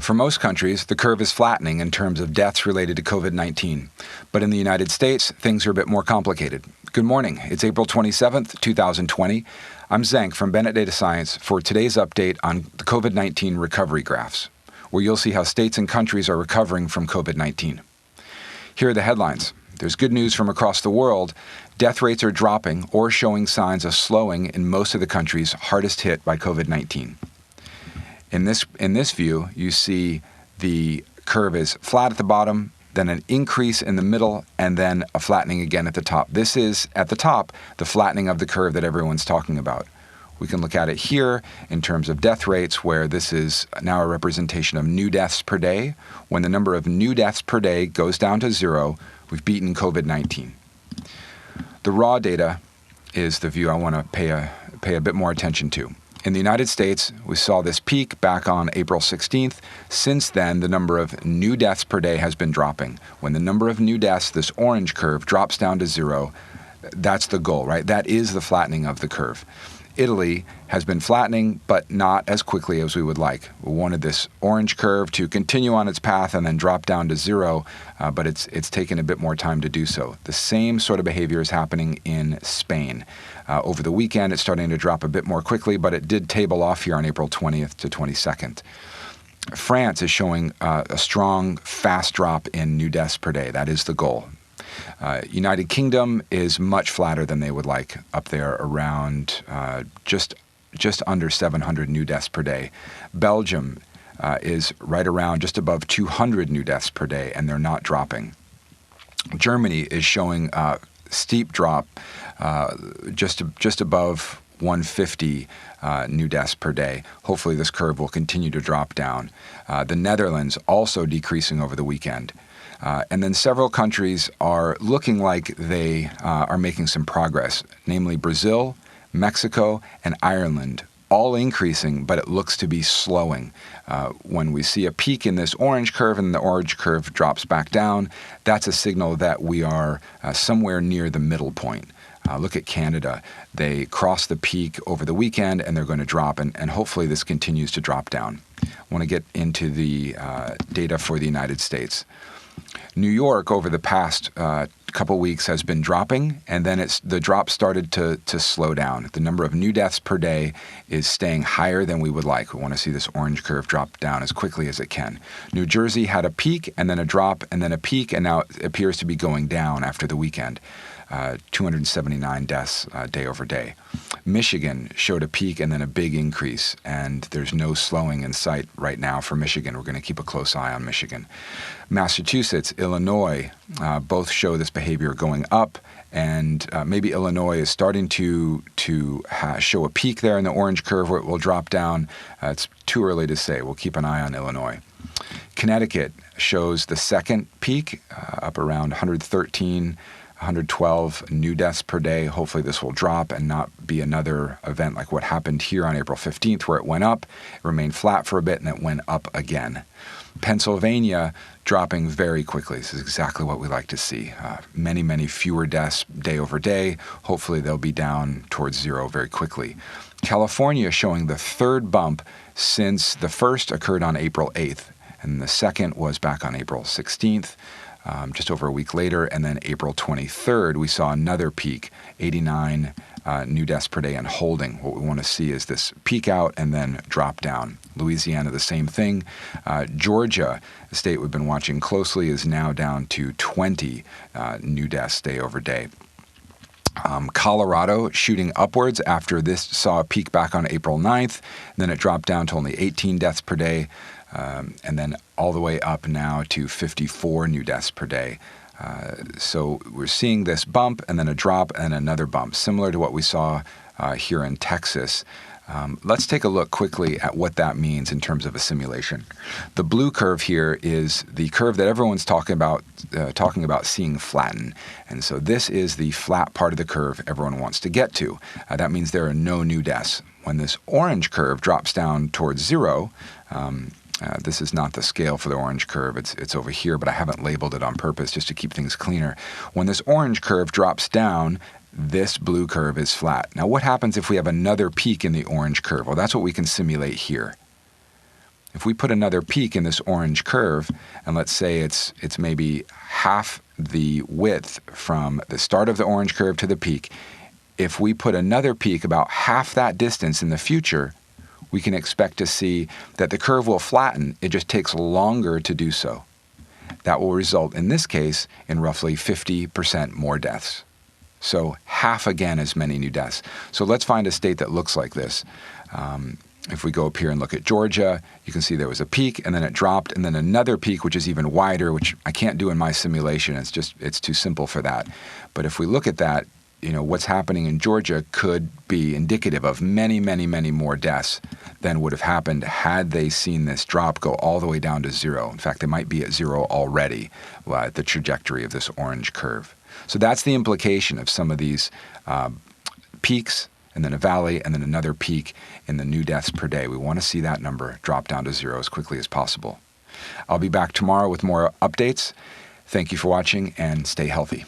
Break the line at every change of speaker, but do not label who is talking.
For most countries, the curve is flattening in terms of deaths related to COVID-19. But in the United States, things are a bit more complicated. Good morning. It's April 27th, 2020. I'm Zank from Bennett Data Science for today's update on the COVID-19 recovery graphs, where you'll see how states and countries are recovering from COVID-19. Here are the headlines. There's good news from across the world. Death rates are dropping or showing signs of slowing in most of the countries hardest hit by COVID-19. In this view, you see the curve is flat at the bottom, then an increase in the middle, and then a flattening again at the top. This is, at the top, the flattening of the curve that everyone's talking about. We can look at it here in terms of death rates, where this is now a representation of new deaths per day. When the number of new deaths per day goes down to zero, we've beaten COVID-19. The raw data is the view I want to pay a bit more attention to. In the United States, we saw this peak back on April 16th. Since then, the number of new deaths per day has been dropping. When the number of new deaths, this orange curve, drops down to zero, that's the goal, right? That is the flattening of the curve. Italy has been flattening, but not as quickly as we would like. We wanted this orange curve to continue on its path and then drop down to zero, but it's taken a bit more time to do so. The same sort of behavior is happening in Spain. Over the weekend, it's starting to drop a bit more quickly, but it did table off here on April 20th to 22nd. France is showing a strong, fast drop in new deaths per day. That is the goal. United Kingdom is much flatter than they would like, up there around just under 700 new deaths per day. Belgium is right around just above 200 new deaths per day, and they're not dropping. Germany is showing a steep drop, just above 150 new deaths per day. Hopefully this curve will continue to drop down. The Netherlands also decreasing over the weekend. And then several countries are looking like they are making some progress, namely Brazil, Mexico, and Ireland, all increasing, but it looks to be slowing. When we see a peak in this orange curve and the orange curve drops back down, that's a signal that we are somewhere near the middle point. Look at Canada. They crossed the peak over the weekend, and they're going to drop, and hopefully this continues to drop down. I want to get into the data for the United States. New York, over the past couple weeks, has been dropping, and then the drop started to slow down. The number of new deaths per day is staying higher than we would like. We want to see this orange curve drop down as quickly as it can. New Jersey had a peak, and then a drop, and then a peak, and now it appears to be going down after the weekend. 279 deaths day over day. Michigan showed a peak and then a big increase, and there's no slowing in sight right now for Michigan. We're going to keep a close eye on Michigan. Massachusetts, Illinois, both show this behavior going up, and maybe Illinois is starting to show a peak there in the orange curve where it will drop down. It's too early to say. We'll keep an eye on Illinois. Connecticut shows the second peak, up around 112 new deaths per day. Hopefully this will drop and not be another event like what happened here on April 15th, where it went up, it remained flat for a bit, and it went up again. Pennsylvania dropping very quickly. This is exactly what we like to see. Many fewer deaths day over day. Hopefully they'll be down towards zero very quickly. California showing the third bump since the first occurred on April 8th, and the second was back on April 16th. Just over a week later, and then April 23rd, we saw another peak, 89 new deaths per day and holding. What we want to see is this peak out and then drop down. Louisiana, the same thing. Georgia, a state we've been watching closely, is now down to 20 new deaths day over day. Colorado shooting upwards after this saw a peak back on April 9th, then it dropped down to only 18 deaths per day. And then all the way up now to 54 new deaths per day. So we're seeing this bump and then a drop and another bump, similar to what we saw here in Texas. Let's take a look quickly at what that means in terms of a simulation. The blue curve here is the curve that everyone's talking about seeing flatten. And so this is the flat part of the curve everyone wants to get to. That means there are no new deaths. When this orange curve drops down towards zero, this is not the scale for the orange curve. It's over here, but I haven't labeled it on purpose just to keep things cleaner. When this orange curve drops down, this blue curve is flat. Now, what happens if we have another peak in the orange curve? Well, that's what we can simulate here. If we put another peak in this orange curve, and let's say it's maybe half the width from the start of the orange curve to the peak, if we put another peak about half that distance in the future, we can expect to see that the curve will flatten. It just takes longer to do so. That will result, in this case, in roughly 50% more deaths. So half again as many new deaths. So let's find a state that looks like this. If we go up here and look at Georgia, you can see there was a peak and then it dropped and then another peak, which is even wider, which I can't do in my simulation. It's too simple for that. But if we look at that, what's happening in Georgia could be indicative of many, many, many more deaths than would have happened had they seen this drop go all the way down to zero. In fact, they might be at zero already at the trajectory of this orange curve. So that's the implication of some of these peaks and then a valley and then another peak in the new deaths per day. We want to see that number drop down to zero as quickly as possible. I'll be back tomorrow with more updates. Thank you for watching and stay healthy.